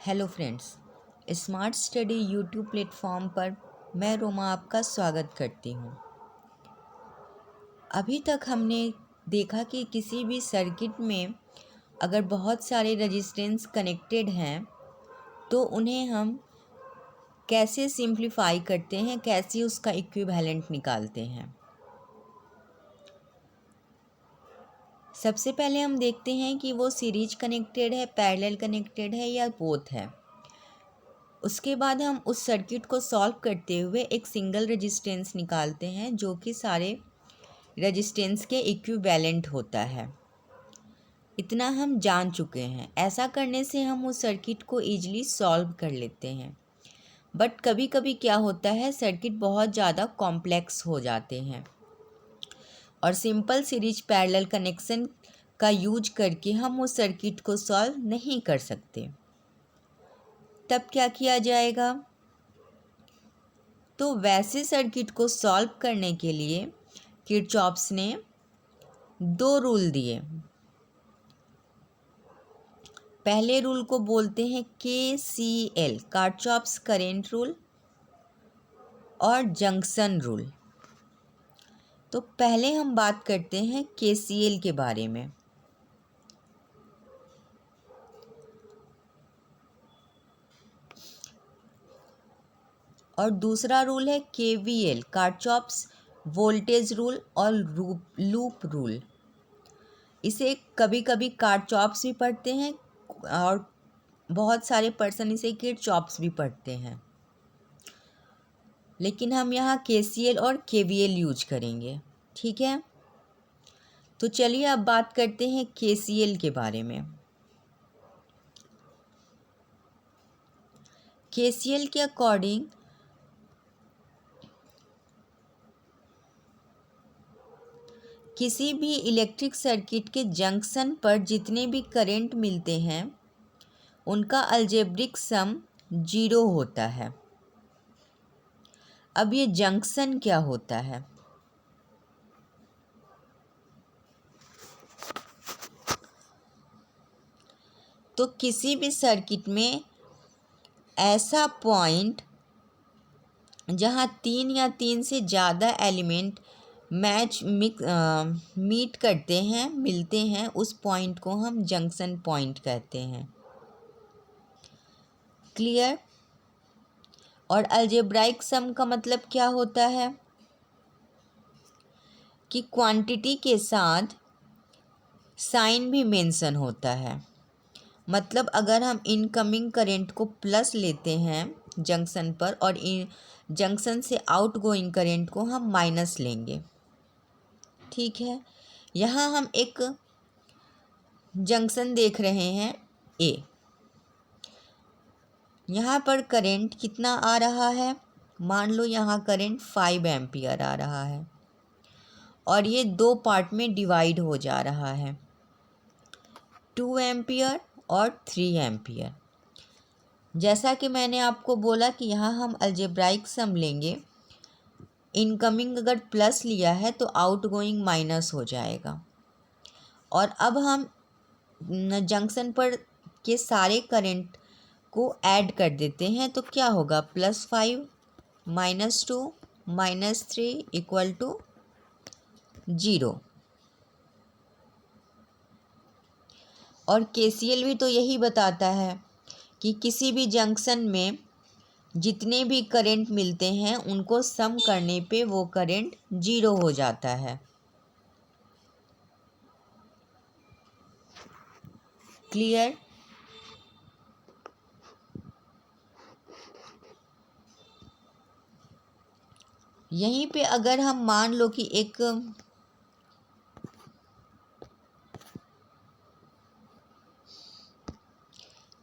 Hello friends, smart study YouTube platform पर मैं रोमा आपका स्वागत करती हूँ। अभी तक हमने देखा कि किसी भी सर्किट में अगर बहुत सारे रेजिस्टेंस कनेक्टेड हैं तो उन्हें हम कैसे सिंप्लीफाई करते हैं, कैसे उसका इक्विवेलेंट निकालते हैं। सबसे पहले हम देखते हैं कि वो सीरीज कनेक्टेड है, पैरेलल कनेक्टेड है या बोथ है। उसके बाद हम उस सर्किट को सॉल्व करते हुए एक सिंगल रेजिस्टेंस निकालते हैं जो कि सारे रेजिस्टेंस के इक्विवेलेंट होता है। इतना हम जान चुके हैं। ऐसा करने से हम उस सर्किट को ईजिली सॉल्व कर लेते हैं। बट कभी कभी क्या होता है, सर्किट बहुत ज़्यादा कॉम्प्लेक्स हो जाते हैं और सिंपल सीरीज पैरेलल कनेक्शन का यूज करके हम उस सर्किट को सॉल्व नहीं कर सकते। तब क्या किया जाएगा? तो वैसे सर्किट को सॉल्व करने के लिए किरचॉफ्स ने दो रूल दिए। पहले रूल को बोलते हैं KCL, किरचॉफ्स करेंट रूल, और जंक्शन रूल। तो पहले हम बात करते हैं KCL के बारे में। और दूसरा रूल है KVL, किरचॉफ्स वोल्टेज रूल और लूप रूल। इसे कभी कभी किरचॉफ्स भी पढ़ते हैं और बहुत सारे पर्सन इसे किरचॉफ्स भी पढ़ते हैं, लेकिन हम यहाँ KCL और KVL यूज करेंगे। ठीक है, तो चलिए अब बात करते हैं KCL के बारे में। KCL के अकॉर्डिंग किसी भी इलेक्ट्रिक सर्किट के जंक्शन पर जितने भी करंट मिलते हैं उनका अलजेब्रिक सम 0 होता है। अब ये जंक्शन क्या होता है? तो किसी भी सर्किट में ऐसा पॉइंट जहाँ 3 या 3 से ज़्यादा एलिमेंट मीट करते हैं, मिलते हैं, उस पॉइंट को हम जंक्शन पॉइंट कहते हैं। क्लियर? और अलजेब्राइक सम का मतलब क्या होता है कि क्वांटिटी के साथ साइन भी मेंशन होता है। मतलब अगर हम इनकमिंग करंट को प्लस लेते हैं जंक्शन पर और इन जंक्शन से आउटगोइंग करंट को हम माइनस लेंगे। ठीक है, यहाँ हम एक जंक्शन देख रहे हैं A। यहाँ पर करंट कितना आ रहा है? मान लो यहाँ करंट 5 एम्पियर आ रहा है और ये दो पार्ट में डिवाइड हो जा रहा है, 2 एम्पियर और 3 एम्पियर। जैसा कि मैंने आपको बोला कि यहाँ हम अलजेब्राइक सम लेंगे। इनकमिंग अगर प्लस लिया है तो आउटगोइंग माइनस हो जाएगा। और अब हम जंक्शन पर के सारे करंट को ऐड कर देते हैं तो क्या होगा? +5 -2 -3 = 0। और KCL भी तो यही बताता है कि किसी भी जंक्शन में जितने भी करंट मिलते हैं उनको सम करने पे वो करंट 0 हो जाता है। क्लियर? यहीं पे अगर हम मान लो कि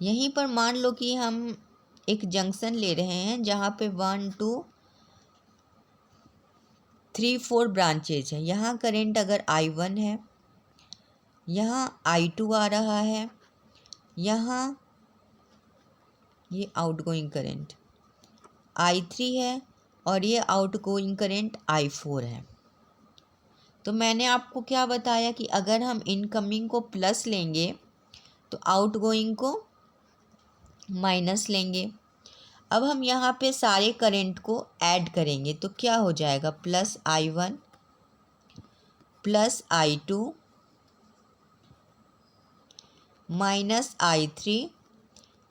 यहीं पर मान लो कि हम एक जंक्शन ले रहे हैं जहाँ पे 1 2 3 4 ब्रांचेज है। यहाँ करंट अगर I1 है, यहाँ I2 आ रहा है, यहाँ ये आउटगोइंग करंट I3 है और ये आउटगोइंग करंट I4 है। तो मैंने आपको क्या बताया कि अगर हम इनकमिंग को प्लस लेंगे तो आउटगोइंग को माइनस लेंगे। अब हम यहाँ पे सारे करंट को ऐड करेंगे तो क्या हो जाएगा, plus I1 plus I2 minus I3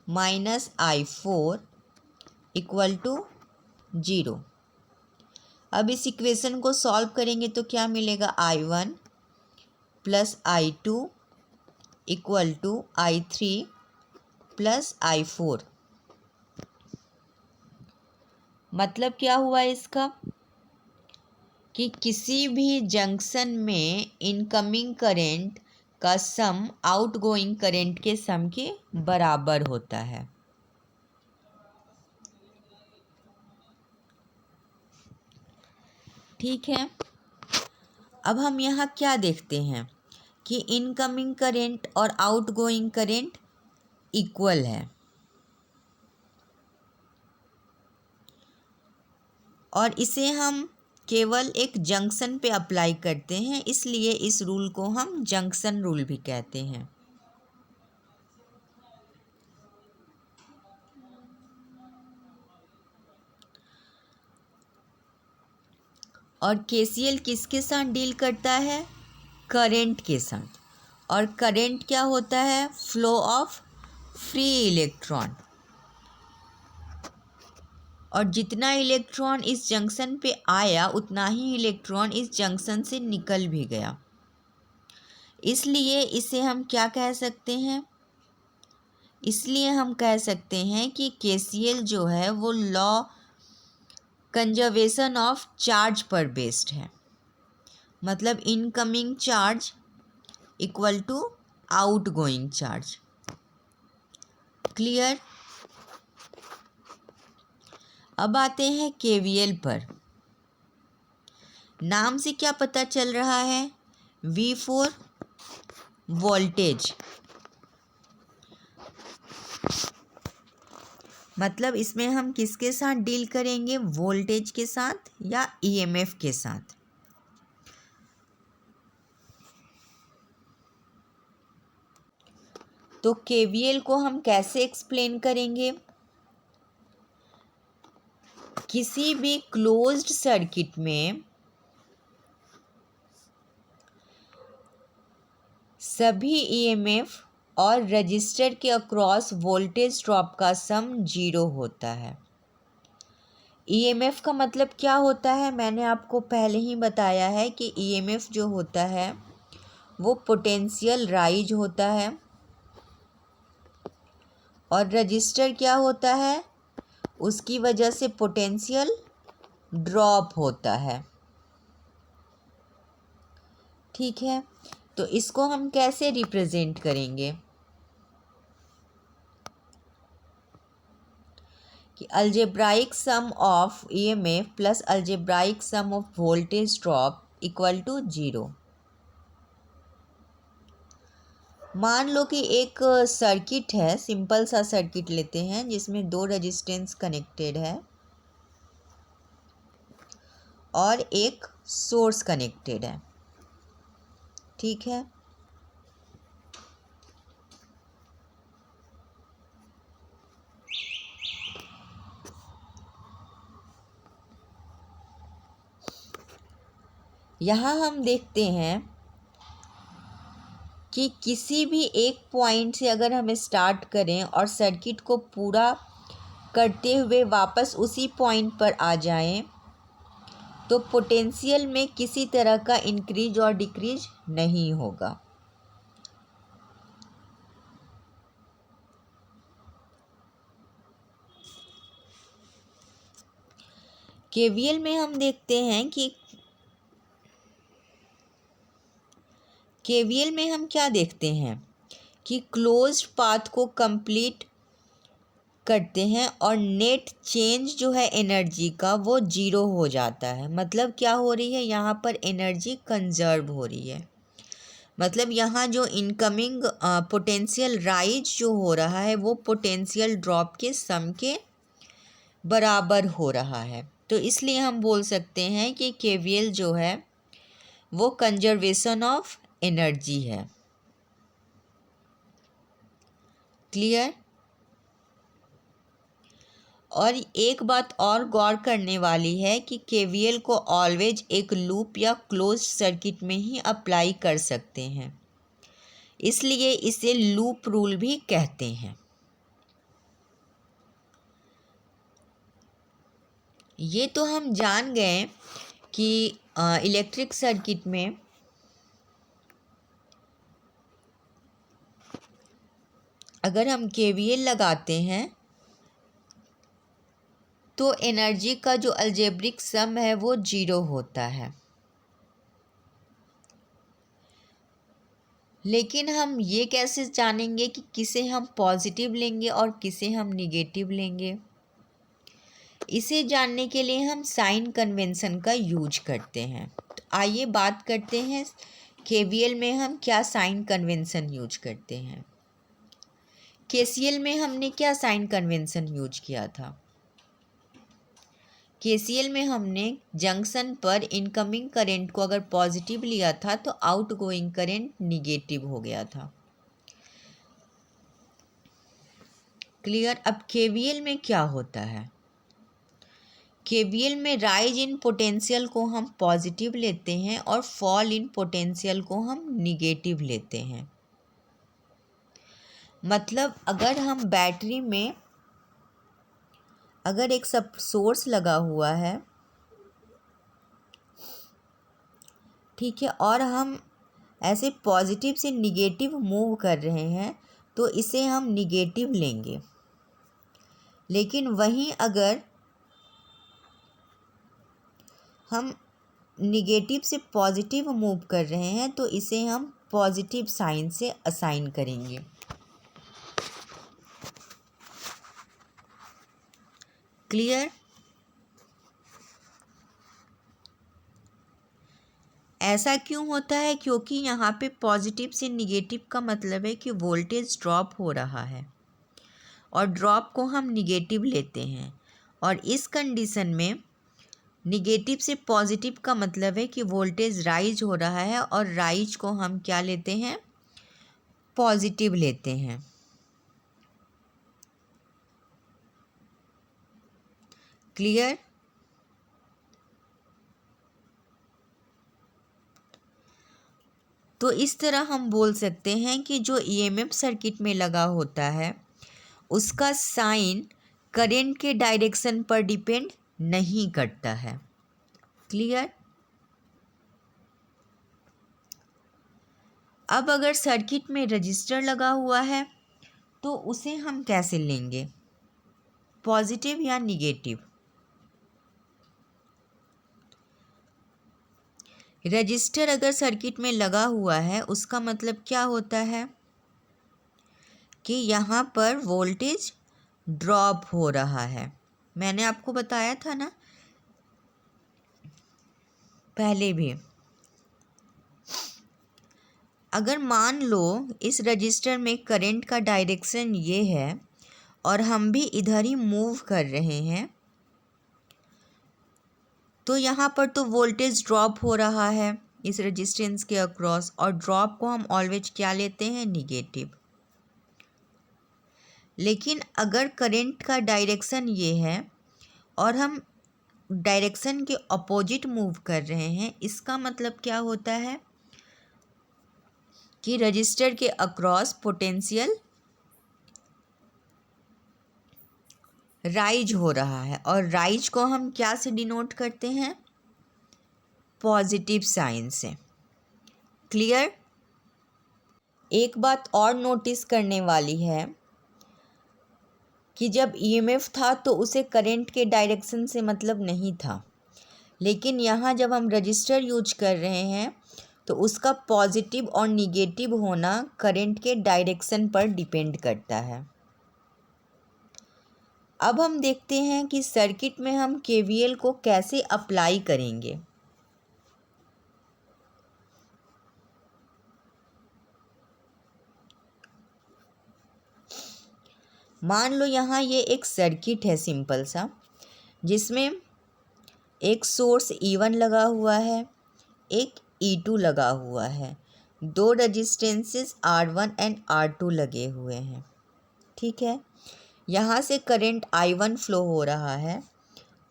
minus I4 equal to 0। अब इस इक्वेशन को सॉल्व करेंगे तो क्या मिलेगा, I1 plus I2 equal to I3 plus I4। मतलब क्या हुआ इसका कि किसी भी जंक्शन में इनकमिंग करंट का सम आउटगोइंग करंट के सम के बराबर होता है। ठीक है, अब हम यहाँ क्या देखते हैं कि इनकमिंग करंट और आउटगोइंग करंट इक्वल है और इसे हम केवल एक जंक्शन पे अप्लाई करते हैं, इसलिए इस रूल को हम जंक्शन रूल भी कहते हैं। और केसीएल किसके साथ डील करता है, करंट के साथ। और करंट क्या होता है, फ्लो ऑफ फ्री इलेक्ट्रॉन। और जितना इलेक्ट्रॉन इस जंक्शन पे आया उतना ही इलेक्ट्रॉन इस जंक्शन से निकल भी गया। इसलिए इसे हम क्या कह सकते हैं, इसलिए हम कह सकते हैं कि केसीएल जो है वो लॉ कंजर्वेशन ऑफ चार्ज पर बेस्ड है। मतलब incoming charge equal to outgoing charge. Clear. अब आते हैं केवीएल पर। नाम से क्या पता चल रहा है, V4 वोल्टेज, मतलब इसमें हम किसके साथ डील करेंगे, वोल्टेज के साथ या ईएमएफ के साथ। तो केवीएल को हम कैसे एक्सप्लेन करेंगे, किसी भी क्लोज्ड सर्किट में सभी ईएमएफ और रजिस्टर के अक्रॉस वोल्टेज ड्रॉप का सम 0 होता है। ईएमएफ का मतलब क्या होता है, मैंने आपको पहले ही बताया है कि ईएमएफ जो होता है वो पोटेंशियल राइज होता है और रजिस्टर क्या होता है, उसकी वजह से पोटेंशियल ड्रॉप होता है। ठीक है, तो इसको हम कैसे रिप्रेजेंट करेंगे कि algebraic sum of EMF plus algebraic sum of voltage drop equal to 0। मान लो कि एक सर्किट है, सिंपल सा सर्किट लेते हैं जिसमें 2 रेजिस्टेंस कनेक्टेड है और एक सोर्स कनेक्टेड है। ठीक है, यहाँ हम देखते हैं कि किसी भी एक पॉइंट से अगर हम स्टार्ट करें और सर्किट को पूरा करते हुए वापस उसी पॉइंट पर आ जाएं, तो पोटेंशियल में किसी तरह का इंक्रीज और डिक्रीज नहीं होगा। केवीएल में हम देखते हैं कि केवीएल में हम क्या देखते हैं कि क्लोज्ड पाथ को कंप्लीट करते हैं और नेट चेंज जो है एनर्जी का वो 0 हो जाता है। मतलब क्या हो रही है, यहाँ पर एनर्जी कंजर्व हो रही है। मतलब यहाँ जो इनकमिंग पोटेंशियल राइज जो हो रहा है वो पोटेंशियल ड्रॉप के सम के बराबर हो रहा है। तो इसलिए हम बोल सकते हैं कि केवीएल जो है वो कंजर्वेशन ऑफ एनर्जी है। क्लियर। और एक बात और गौर करने वाली है कि केवीएल को ऑलवेज एक लूप या क्लोज सर्किट में ही अप्लाई कर सकते हैं, इसलिए इसे लूप रूल भी कहते हैं। ये तो हम जान गए कि इलेक्ट्रिक सर्किट में अगर हम केवीएल लगाते हैं तो एनर्जी का जो अलजेब्रिक सम है वो 0 होता है। लेकिन हम ये कैसे जानेंगे कि किसे हम पॉजिटिव लेंगे और किसे हम निगेटिव लेंगे? इसे जानने के लिए हम साइन कन्वेंशन का यूज करते हैं। तो आइए बात करते हैं केवीएल में हम क्या साइन कन्वेंशन यूज करते हैं। केसीएल में हमने क्या साइन कन्वेंशन यूज किया था? केसीएल में हमने जंक्शन पर इनकमिंग करंट को अगर पॉजिटिव लिया था तो आउटगोइंग करंट निगेटिव हो गया था। क्लियर? अब केवीएल में क्या होता है? केवीएल में राइज इन पोटेंशियल को हम पॉजिटिव लेते हैं और फॉल इन पोटेंशियल को हम निगेटिव लेते हैं। मतलब अगर हम बैटरी में अगर एक सब सोर्स लगा हुआ है, ठीक है, और हम ऐसे पॉजिटिव से निगेटिव मूव कर रहे हैं तो इसे हम निगेटिव लेंगे। लेकिन वहीं अगर हम निगेटिव से पॉजिटिव मूव कर रहे हैं तो इसे हम पॉजिटिव साइन से असाइन करेंगे। क्लियर? ऐसा क्यों होता है? क्योंकि यहाँ पे पॉजिटिव से निगेटिव का मतलब है कि वोल्टेज ड्रॉप हो रहा है और ड्रॉप को हम निगेटिव लेते हैं, और इस कंडीशन में निगेटिव से पॉजिटिव का मतलब है कि वोल्टेज राइज हो रहा है और राइज को हम क्या लेते हैं? पॉजिटिव लेते हैं। क्लियर? तो इस तरह हम बोल सकते हैं कि जो ईएमएफ सर्किट में लगा होता है उसका साइन करंट के डायरेक्शन पर डिपेंड नहीं करता है। क्लियर? अब अगर सर्किट में रजिस्टर लगा हुआ है तो उसे हम कैसे लेंगे? पॉजिटिव या निगेटिव? रजिस्टर अगर सर्किट में लगा हुआ है उसका मतलब क्या होता है कि यहाँ पर वोल्टेज ड्रॉप हो रहा है। मैंने आपको बताया था ना पहले भी। अगर मान लो इस रजिस्टर में करंट का डायरेक्शन ये है और हम भी इधर ही मूव कर रहे हैं तो यहाँ पर तो वोल्टेज ड्रॉप हो रहा है इस रेजिस्टेंस के अक्रॉस, और ड्रॉप को हम ऑलवेज क्या लेते हैं? निगेटिव। लेकिन अगर करंट का डायरेक्शन ये है और हम डायरेक्शन के अपोजिट मूव कर रहे हैं, इसका मतलब क्या होता है कि रजिस्टर के अक्रॉस पोटेंशियल राइज हो रहा है, और राइज को हम क्या से डिनोट करते हैं? पॉजिटिव साइन से। क्लियर? एक बात और नोटिस करने वाली है कि जब ईएमएफ था तो उसे करंट के डायरेक्शन से मतलब नहीं था, लेकिन यहाँ जब हम रजिस्टर यूज कर रहे हैं तो उसका पॉजिटिव और निगेटिव होना करंट के डायरेक्शन पर डिपेंड करता है। अब हम देखते हैं कि सर्किट में हम केवीएल को कैसे अप्लाई करेंगे। मान लो यहाँ ये एक सर्किट है सिंपल सा, जिसमें एक सोर्स E1 लगा हुआ है, एक E2 लगा हुआ है, दो रजिस्टेंसेस R1 एंड R2 लगे हुए हैं। ठीक है, यहाँ से करंट I1 फ्लो हो रहा है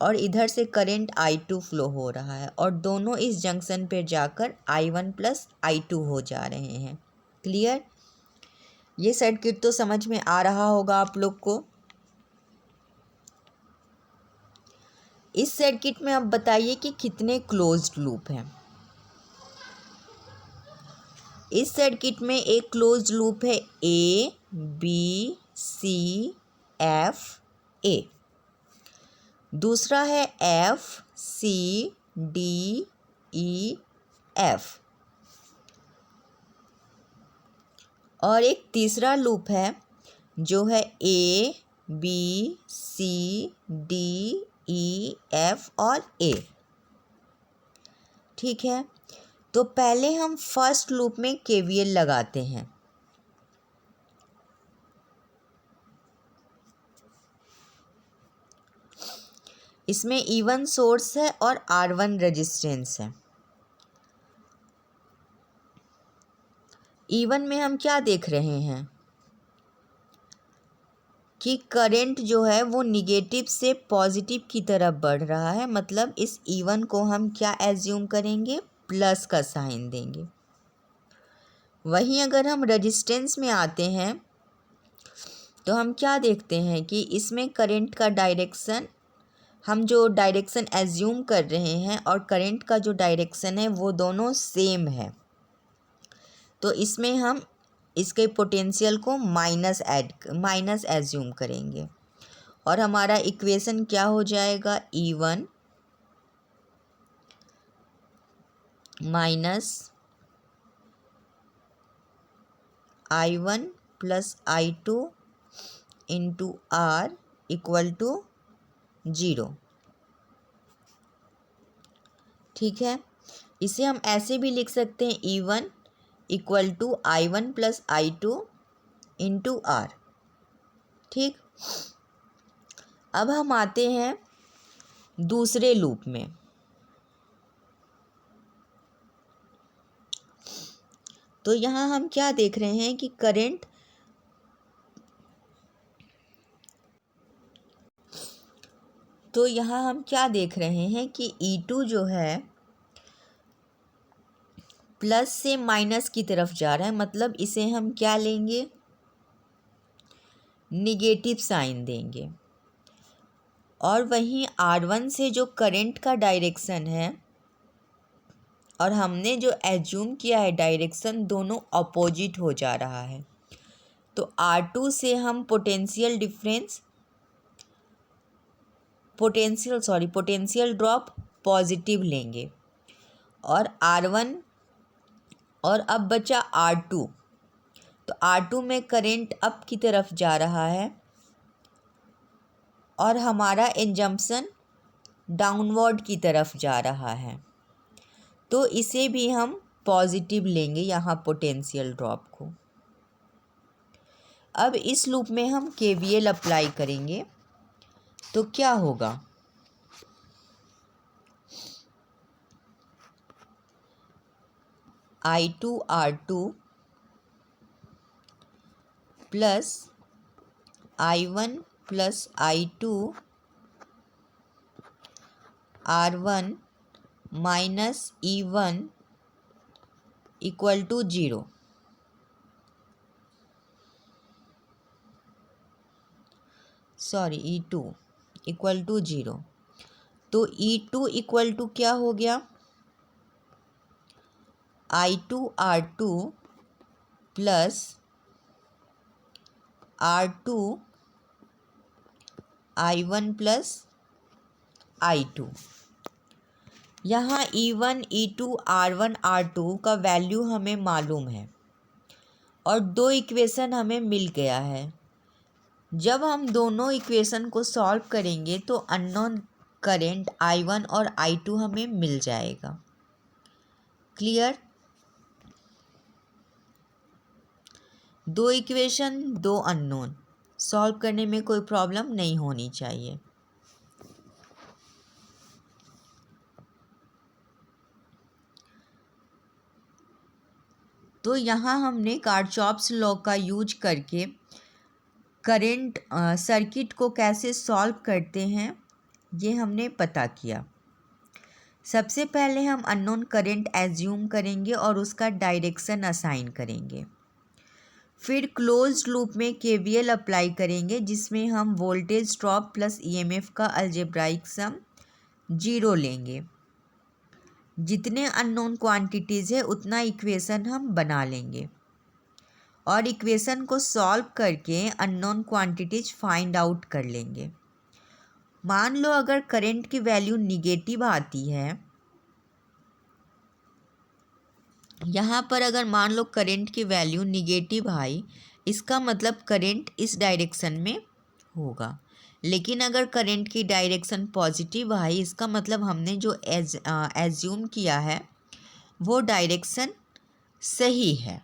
और इधर से करंट I2 फ्लो हो रहा है और दोनों इस जंक्शन पे जाकर I1 प्लस I2 हो जा रहे हैं। क्लियर? ये सर्किट तो समझ में आ रहा होगा आप लोग को। इस सर्किट में अब बताइए कि कितने क्लोज्ड लूप हैं। इस सर्किट में एक क्लोज्ड लूप है A B C F A, दूसरा है F C D E F और एक तीसरा लूप है जो है A B C D E F और A। ठीक है, तो पहले हम फर्स्ट लूप में KVL लगाते हैं। इसमें E1 सोर्स है और R1 रेजिस्टेंस है। E1 में हम क्या देख रहे हैं कि करंट जो है वो निगेटिव से पॉजिटिव की तरफ बढ़ रहा है, मतलब इस E1 को हम क्या एज्यूम करेंगे, प्लस का साइन देंगे। वहीं अगर हम रेजिस्टेंस में आते हैं तो हम क्या देखते हैं कि इसमें करंट का डायरेक्शन, हम जो डायरेक्शन एज्यूम कर रहे हैं और करंट का जो डायरेक्शन है वो दोनों सेम है, तो इसमें हम इसके पोटेंशियल को माइनस एज्यूम करेंगे और हमारा इक्वेशन क्या हो जाएगा, E1 minus I1 plus I2 into R equal to 0। ठीक है, इसे हम ऐसे भी लिख सकते हैं E1 equal to I1 plus I2 into R। ठीक, अब हम आते हैं दूसरे लूप में। तो यहाँ हम क्या देख रहे हैं कि करंट कि E2 जो है प्लस से माइनस की तरफ जा रहा है, मतलब इसे हम क्या लेंगे, निगेटिव साइन देंगे। और वहीं R1 से जो करंट का डायरेक्शन है और हमने जो एज्यूम किया है डायरेक्शन, दोनों अपोजिट हो जा रहा है, तो R2 से हम पोटेंशियल ड्रॉप पॉजिटिव लेंगे और R1, और अब बचा R2, तो R2 में करंट अप की तरफ जा रहा है और हमारा इंजम्पशन डाउनवर्ड की तरफ जा रहा है, तो इसे भी हम पॉजिटिव लेंगे यहाँ पोटेंशियल ड्रॉप को। अब इस लूप में हम KVL अप्लाई करेंगे तो क्या होगा, I2 R2 plus I1 plus I2 R1 minus E1 equal to 0। E2 equal to 0। तो E2 इक्वल टू क्या हो गया, I2 R2 plus R2 I1 plus I2। यहाँ E1 E2 R1 R2 का वैल्यू हमें मालूम है और दो इक्वेशन हमें मिल गया है। जब हम दोनों इक्वेशन को सॉल्व करेंगे तो अननोन करंट I1 और I2 हमें मिल जाएगा। क्लियर? दो इक्वेशन, दो अननोन, सॉल्व करने में कोई प्रॉब्लम नहीं होनी चाहिए। तो यहाँ हमने किरचॉफ्स लॉ का यूज करके करंट सर्किट को कैसे सॉल्व करते हैं ये हमने पता किया। सबसे पहले हम अननोन करंट एज्यूम करेंगे और उसका डायरेक्शन असाइन करेंगे। फिर क्लोज्ड लूप में केवीएल अप्लाई करेंगे जिसमें हम वोल्टेज ड्रॉप प्लस ईएमएफ का अलजेब्राइक सम 0 लेंगे। जितने अननोन क्वांटिटीज़ है उतना इक्वेशन हम बना लेंगे और इक्वेशन को सॉल्व करके अननोन क्वांटिटीज फाइंड आउट कर लेंगे। मान लो अगर करंट की वैल्यू निगेटिव आती है, यहाँ पर अगर मान लो करंट की वैल्यू निगेटिव आई, इसका मतलब करंट इस डायरेक्शन में होगा। लेकिन अगर करंट की डायरेक्शन पॉजिटिव आई, इसका मतलब हमने जो एज्यूम किया है वो डायरेक्शन सही है।